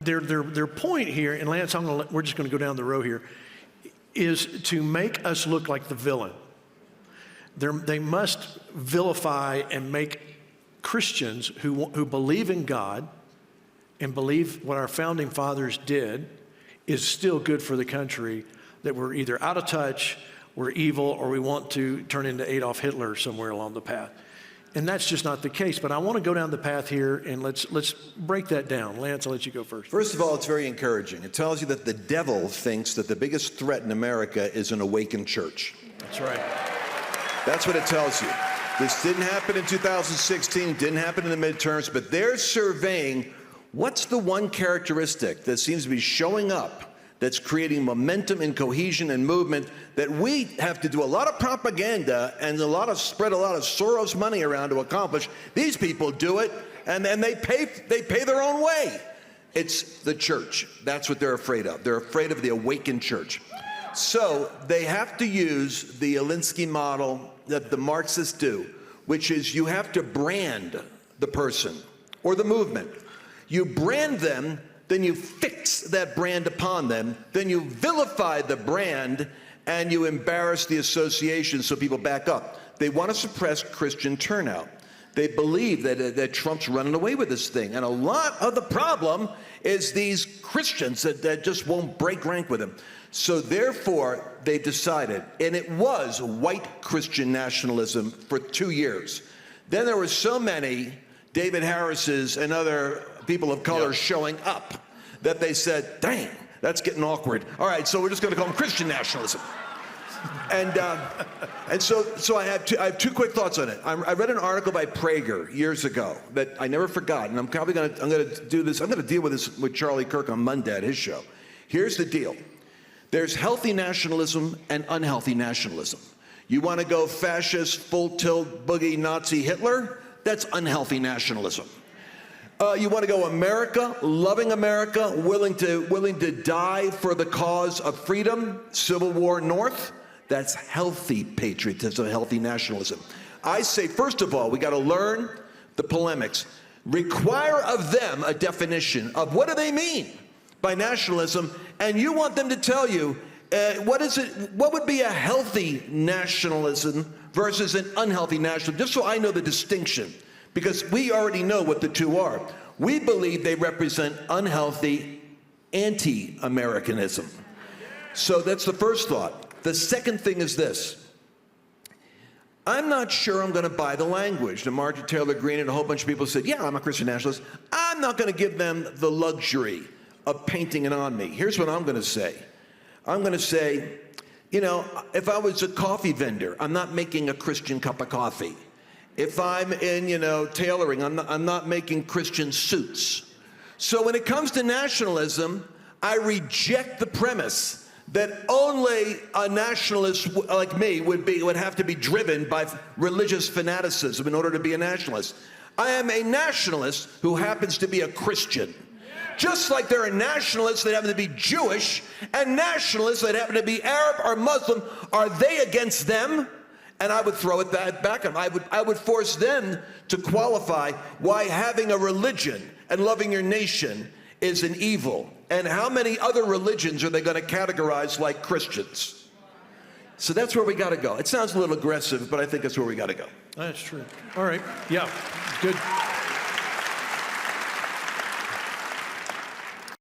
Their point here, and Lance, we're just going to go down the row here, is to make us look like the villain. They must vilify and make Christians who believe in God and believe what our founding fathers did is still good for the country, that we're either out of touch, we're evil, or we want to turn into Adolf Hitler somewhere along the path. And that's just not the case. But I want to go down the path here, and let's break that down. Lance, I'll let you go first. First of all, it's very encouraging. It tells you that the devil thinks that the biggest threat in America is an awakened church. That's right. That's what it tells you. This didn't happen in 2016, didn't happen in the midterms, but they're surveying what's the one characteristic that seems to be showing up that's creating momentum and cohesion and movement that we have to do a lot of propaganda and spread a lot of Soros money around to accomplish. These people do it, and then they pay their own way. It's the church. That's what they're afraid of. They're afraid of the awakened church. So they have to use the Alinsky model that the Marxists do, which is you have to brand the person or the movement. You brand them, then you fix that brand upon them, then you vilify the brand, and you embarrass the association so people back up. They want to suppress Christian turnout. They believe that Trump's running away with this thing. And a lot of the problem is these Christians that just won't break rank with him. So therefore, they decided, and it was white Christian nationalism for 2 years. Then there were so many David Harris's and other people of color showing up that they said, dang, that's getting awkward. All right, so we're just going to call them Christian nationalism. And so I have two quick thoughts on it. I read an article by Prager years ago that I never forgot, and I'm going to do this. I'm going to deal with this with Charlie Kirk on Monday at his show. Here's the deal. There's healthy nationalism and unhealthy nationalism. You want to go fascist, full tilt, boogie, Nazi, Hitler? That's unhealthy nationalism. You want to go America, loving America, willing to die for the cause of freedom, Civil War North? That's healthy patriotism, healthy nationalism. I say, first of all, we got to learn the polemics. Require of them a definition of what do they mean by nationalism, and you want them to tell you what would be a healthy nationalism versus an unhealthy nationalism, just so I know the distinction, because we already know what the two are. We believe they represent unhealthy anti-Americanism. So that's the first thought. The second thing is this. I'm not sure I'm going to buy the language. And Marjorie Taylor Greene and a whole bunch of people said, yeah, I'm a Christian nationalist. I'm not going to give them the luxury of painting it on me. Here's what I'm going to say. I'm going to say, you know, if I was a coffee vendor, I'm not making a Christian cup of coffee. If I'm in, tailoring, I'm not making Christian suits. So when it comes to nationalism, I reject the premise that only a nationalist like me would have to be driven by religious fanaticism in order to be a nationalist. I am a nationalist who happens to be a Christian. Just like there are nationalists that happen to be Jewish and nationalists that happen to be Arab or Muslim. Are they against them? And I would throw it back at them. I would force them to qualify why having a religion and loving your nation is an evil. And how many other religions are they going to categorize like Christians? So that's where we got to go. It sounds a little aggressive, but I think that's where we got to go. That's true. All right. Yeah. Good.